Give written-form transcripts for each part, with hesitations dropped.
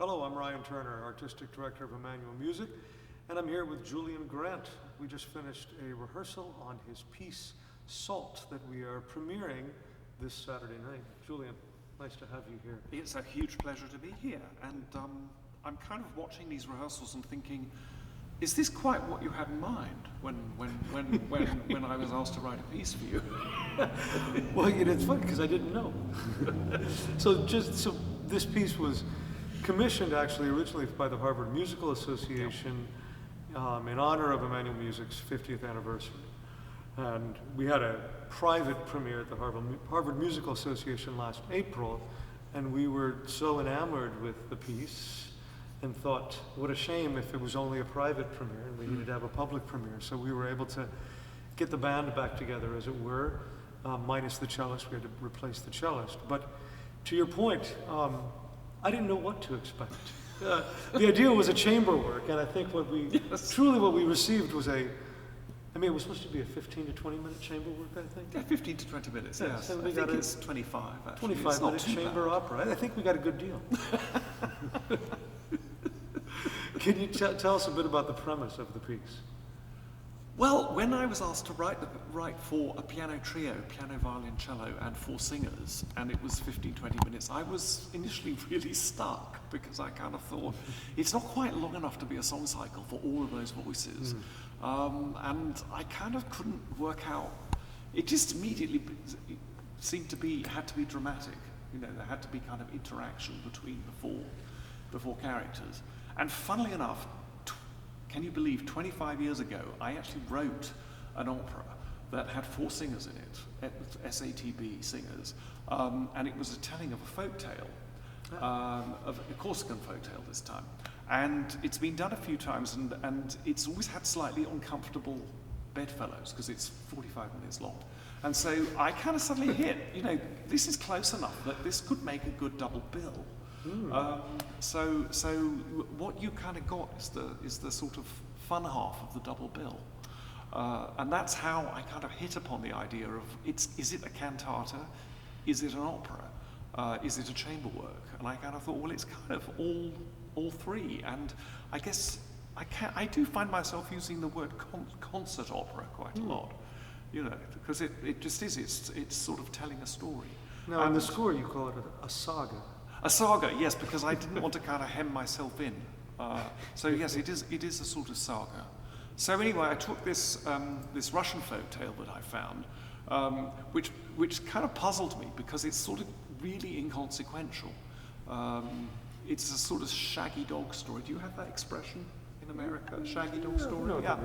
Hello, I'm Ryan Turner, Artistic Director of Emmanuel Music, and I'm here with Julian Grant. We just finished a rehearsal on his piece, Salt, that we are premiering this Saturday night. Julian, nice to have you here. It's a huge pleasure to be here, and I'm kind of watching these rehearsals and thinking, is this quite what you had in mind when I was asked to write a piece for you? Well, it's funny because I didn't know. So this piece was commissioned actually originally by the Harvard Musical Association in honor of Emmanuel Music's 50th anniversary. And we had a private premiere at the Harvard Musical Association last April, and we were so enamored with the piece and thought, what a shame if it was only a private premiere and we needed to have a public premiere. So we were able to get the band back together, as it were, minus the cellist. We had to replace the cellist. But to your point, I didn't know what to expect. The idea was a chamber work, and I think truly what we received was it was supposed to be a 15 to 20 minute chamber work, I think. Yeah, 15 to 20 minutes, yes. So I think it's 25, actually. 25-minute chamber opera. I think we got a good deal. Can you tell us a bit about the premise of the piece? Well, when I was asked to write for a piano trio, piano, violin, cello, and 4 singers, and it was 15, 20 minutes, I was initially really stuck because I kind of thought it's not quite long enough to be a song cycle for all of those voices. And I kind of couldn't work out, it just immediately had to be dramatic. You know, there had to be kind of interaction between the four characters. And funnily enough, can you believe 25 years ago, I actually wrote an opera that had 4 singers in it, SATB singers, and it was a telling of a folk tale, of a Corsican folk tale this time. And it's been done a few times, and it's always had slightly uncomfortable bedfellows, because it's 45 minutes long. And so I kind of suddenly hit, this is close enough that this could make a good double bill. So what you kind of got is the sort of fun half of the double bill, and that's how I kind of hit upon the idea of is it a cantata, is it an opera, is it a chamber work? And I kind of thought, well, it's kind of all three, and I guess I do find myself using the word concert opera quite a lot, because it just is. It's sort of telling a story. Now, in the score, you call it a saga. A saga, yes, because I didn't want to kind of hem myself in. So yes, it is a sort of saga. So anyway, I took this Russian folk tale that I found, which kind of puzzled me because it's sort of really inconsequential. It's a sort of shaggy dog story. Do you have that expression in America? Shaggy dog story? No, yeah.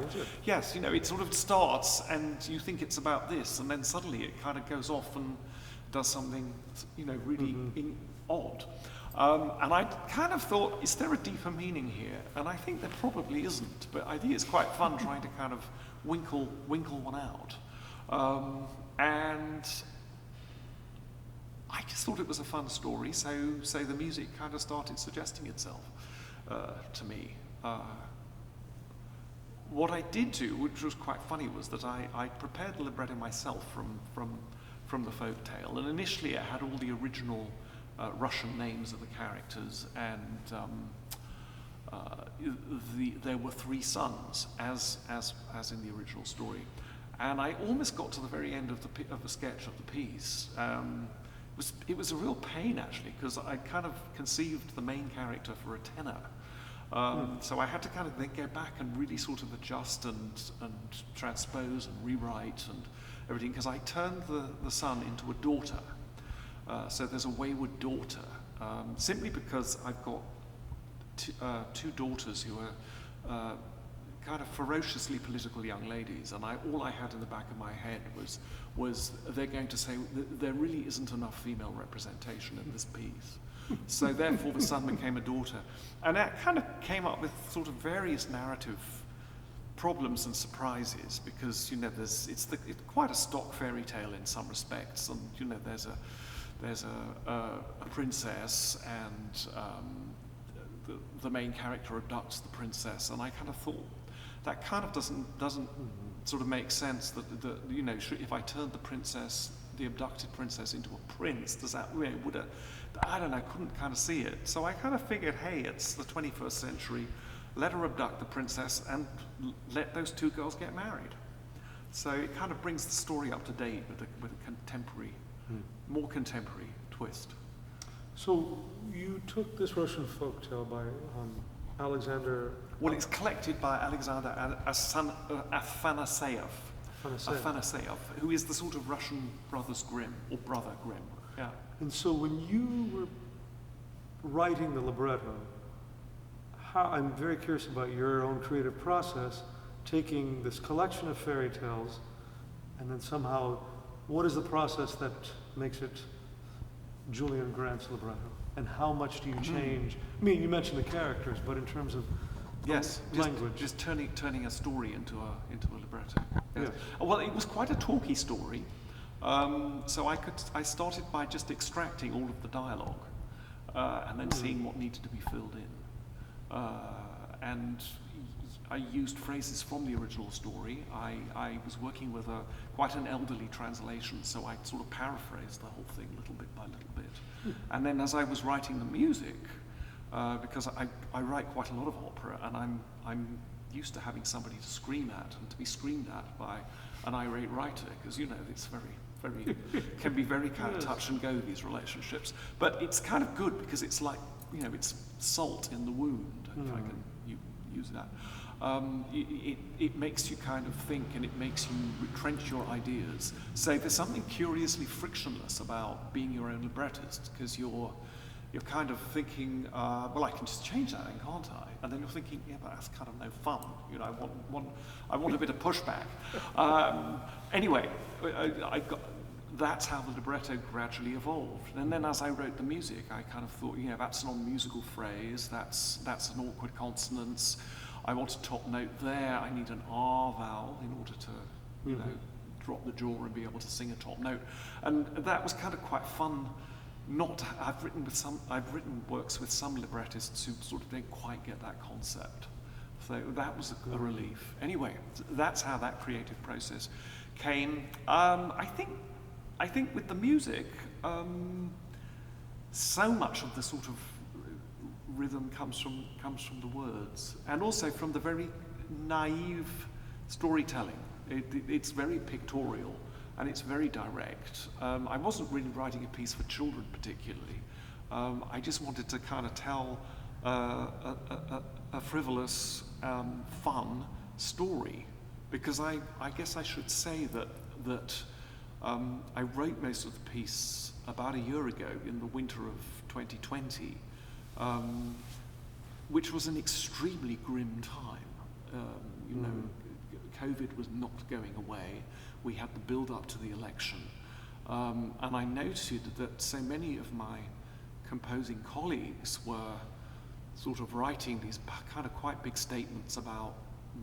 Yes, it sort of starts and you think it's about this, and then suddenly it kind of goes off and does something, really odd. And I kind of thought, is there a deeper meaning here? And I think there probably isn't, but I think it's quite fun trying to kind of winkle one out. And I just thought it was a fun story, so the music kind of started suggesting itself to me. What I did do, which was quite funny, was that I prepared the libretto myself from the folk tale, and initially it had all the original Russian names of the characters, and there were 3 sons, as in the original story. And I almost got to the very end of the sketch of the piece. It was a real pain, actually, because I kind of conceived the main character for a tenor. So I had to kind of then go back and really sort of adjust and transpose and rewrite and everything, because I turned the son into a daughter. So there's a wayward daughter, simply because I've got 2 daughters who are kind of ferociously political young ladies, and all I had in the back of my head was they're going to say there really isn't enough female representation in this piece. So therefore the son became a daughter. And that kind of came up with sort of various narrative problems and surprises, because it's quite a stock fairy tale in some respects, and there's a princess, and the main character abducts the princess, and I kind of thought that kind of doesn't sort of make sense that if I turned the princess the abducted princess into a prince, does that really, I don't know, couldn't kind of see it. So I kind of figured, hey, it's the 21st century, let her abduct the princess and let those two girls get married. So it kind of brings the story up to date with a contemporary, more contemporary twist. So you took this Russian folktale by Alexander... Well, it's collected by Alexander Afanaseyev, who is the sort of Russian Brothers Grimm, or Brother Grimm. Yeah. And so when you were writing the libretto, I'm very curious about your own creative process, taking this collection of fairy tales, and then somehow, what is the process that makes it Julian Grant's libretto? And how much do you change? I mean, you mentioned the characters, but in terms of language. Just turning a story into a libretto. Yes. Yeah. Well, it was quite a talky story, so I started by just extracting all of the dialogue, and then seeing what needed to be filled in, and I used phrases from the original story. I was working with quite an elderly translation, so I sort of paraphrased the whole thing little bit by little bit. And then as I was writing the music, because I write quite a lot of opera, and I'm used to having somebody to scream at and to be screamed at by an irate writer, because you know it's very can be very kind of touch and go, these relationships. But it's kind of good because it's like, you know, it's salt in the wound, if I can use that. It makes you kind of think, and it makes you retrench your ideas. So there's something curiously frictionless about being your own librettist, because you're kind of thinking, well, I can just change that, then, can't I? And then you're thinking, yeah, but that's kind of no fun. You know, I want a bit of pushback. Anyway, that's how the libretto gradually evolved. And then as I wrote the music, I kind of thought, you know, that's an non-musical phrase, that's an awkward consonance. I want a top note there, I need an R vowel in order to, you know, drop the jaw and be able to sing a top note. And that was kind of quite fun. I've written works with some librettists who sort of don't quite get that concept. So that was a relief. Anyway, that's how that creative process came. I think with the music, so much of the sort of rhythm comes from the words, and also from the very naive storytelling. It's very pictorial, and it's very direct. I wasn't really writing a piece for children particularly. I just wanted to kind of tell a frivolous, fun story, because I guess I should say that I wrote most of the piece about a year ago in the winter of 2020, which was an extremely grim time. You know, COVID was not going away. We had the build-up to the election. And I noted that so many of my composing colleagues were sort of writing these kind of quite big statements about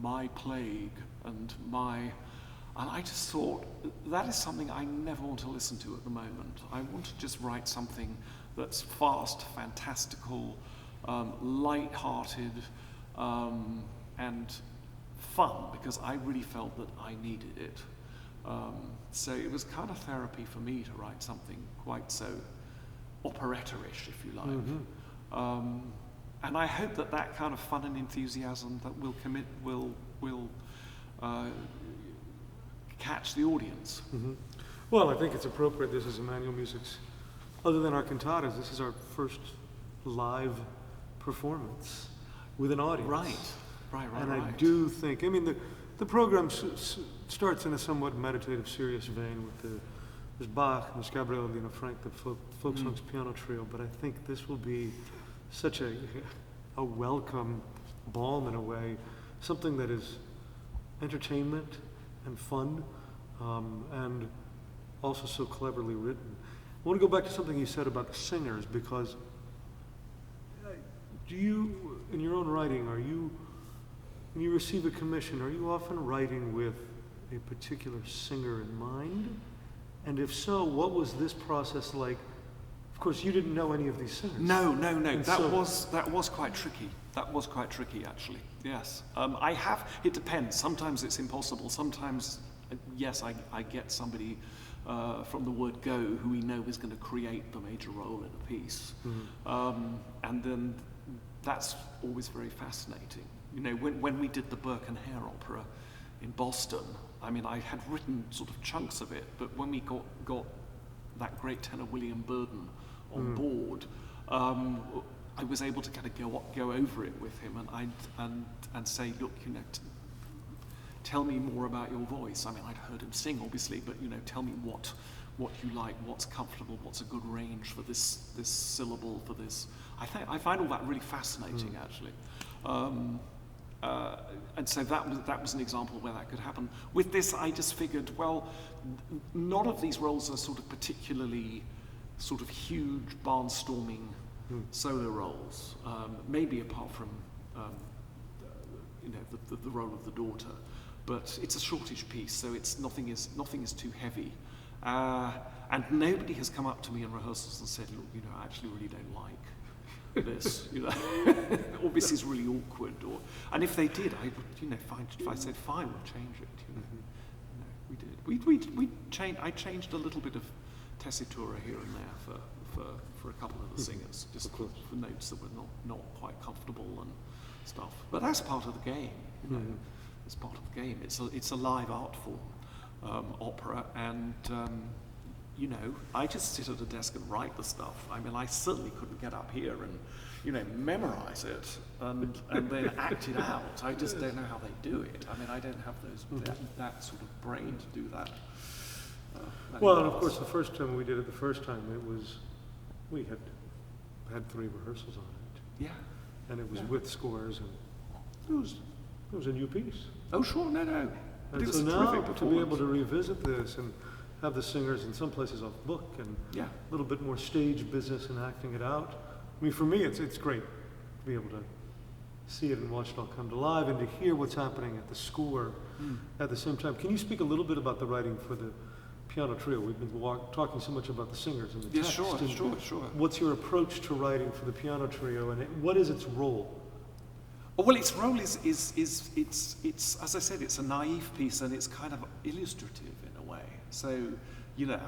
my plague and I just thought, that is something I never want to listen to at the moment. I want to just write something that's fast, fantastical, light-hearted, and fun, because I really felt that I needed it. So it was kind of therapy for me to write something quite so operetta-ish, if you like. And I hope that kind of fun and enthusiasm that will catch the audience. Well, I think it's appropriate. This is Emmanuel Music's, other than our cantatas, this is our first live performance with an audience. Right. And I do think, I mean, the program starts in a somewhat meditative, serious vein with there's Bach, and there's Gabriel Lina Frank, the folk songs piano trio, but I think this will be such a welcome balm in a way, something that is entertainment and fun, and also so cleverly written. I want to go back to something you said about the singers, because do you, in your own writing, when you receive a commission, are you often writing with a particular singer in mind? And if so, what was this process like? Of course, you didn't know any of these singers. No. That was quite tricky. That was quite tricky, actually. Yes. It depends. Sometimes it's impossible. Sometimes, yes, I get somebody from the word go, who we know is going to create the major role in a piece. And then that's always very fascinating. You know, when we did the Burke and Hare opera in Boston, I mean, I had written sort of chunks of it, but when we got that great tenor William Burden on board, I was able to kind of go over it with him and say, look, you know, tell me more about your voice. I mean, I'd heard him sing, obviously, but you know, tell me what you like, what's comfortable, what's a good range for this syllable, for this. I find all that really fascinating, actually. And so that was an example where that could happen. With this, I just figured, well, none of these roles are sort of particularly sort of huge barnstorming solo roles, maybe apart from you know, the role of the daughter. But it's a shortish piece, so nothing is too heavy. And nobody has come up to me in rehearsals and said, look, you know, I actually really don't like this, you know, or this is really awkward, and if they did, I would, you know, if I said fine, we'll change it, you know. You know, we did. We changed. I changed a little bit of tessitura here and there for a couple of the singers, just for notes that were not quite comfortable and stuff. But that's part of the game, you know. It's part of the game. It's a live art form, opera, and you know, I just sit at a desk and write the stuff. I mean, I certainly couldn't get up here and, you know, memorize it and then act it out. I just don't know how they do it. I mean, I don't have that sort of brain to do that. Well, and of course, the first time we did it, we had 3 rehearsals on it. Yeah. And it was with scores, and it was a new piece. Oh, sure, no. And so now to be able to revisit this and have the singers in some places off book and a little bit more stage business and acting it out. I mean, for me, it's great to be able to see it and watch it all come to life and to hear what's happening at the score at the same time. Can you speak a little bit about the writing for the piano trio? We've been talking so much about the singers and the text. Sure. What's your approach to writing for the piano trio, and what is its role? Well, its role is it's as I said, it's a naive piece and it's kind of illustrative in a way. So, you know,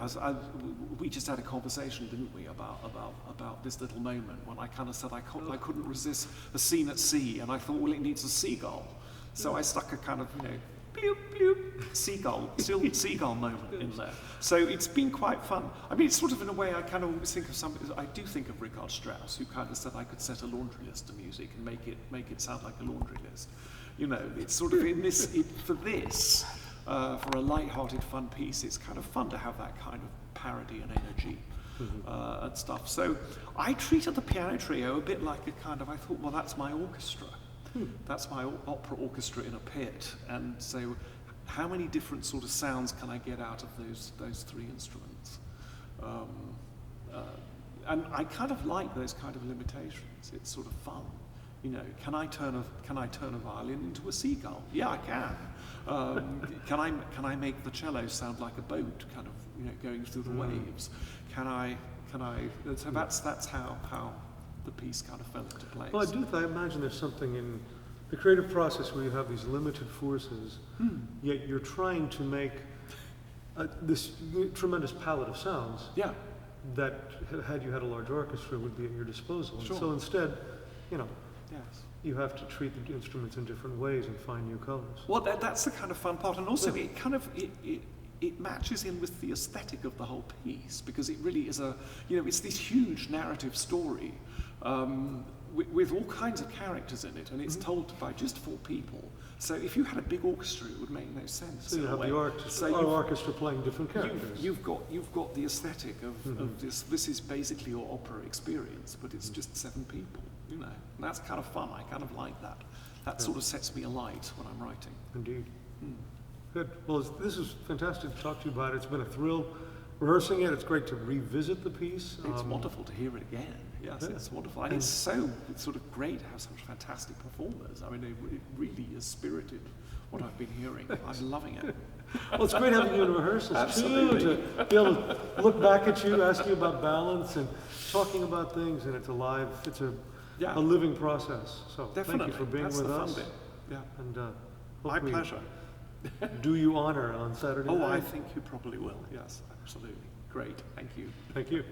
we just had a conversation, didn't we, about this little moment when I kind of said I couldn't resist the scene at sea, and I thought, well, it needs a seagull, so I stuck a kind of, you know, bloop bloop seagull moment in there. So it's been quite fun. I mean, it's sort of in a way I kind of always think of I do think of Richard Strauss, who kind of said I could set a laundry list to music and make it sound like a laundry list. You know, it's sort of in this for a light-hearted, fun piece. It's kind of fun to have that kind of parody and energy and stuff. So I treated the piano trio a bit like a kind of, I thought, well, that's my orchestra. That's my opera orchestra in a pit, and so how many different sort of sounds can I get out of those 3 instruments? And I kind of like those kind of limitations. It's sort of fun, you know. Can I turn a violin into a seagull? Yeah, I can. Can I make the cello sound like a boat, kind of, you know, going through the waves? Can I? So that's how the piece kind of fell into place. Well, I imagine there's something in the creative process where you have these limited forces, yet you're trying to make this tremendous palette of sounds that, had you had a large orchestra, would be at your disposal. Sure. So instead, you know, you have to treat the instruments in different ways and find new colors. Well, that's the kind of fun part, and also it matches in with the aesthetic of the whole piece, because it really is it's this huge narrative story with all kinds of characters in it, and it's told by just 4 people. So if you had a big orchestra, it would make no sense. So you have the orchestra playing different characters. You've got the aesthetic of this. This is basically your opera experience, but it's just 7 people. You know, and that's kind of fun. I kind of like that. That sort of sets me alight when I'm writing. Indeed. Good. Well, this is fantastic to talk to you about. It's been a thrill rehearsing it. It's great to revisit the piece. It's wonderful to hear it again. Yes, it's wonderful. And it's sort of great to have such fantastic performers. I mean, it really is spirited, what I've been hearing. I'm loving it. Well, it's great having you in rehearsals, too, to be able to look back at you, ask you about balance, and talking about things, and it's alive. It's a living process. So definitely. Thank you for being with us. Yeah. And my pleasure. Do you honor on Saturday night? I think you probably will, yes. Absolutely. Great. Thank you. Thank you.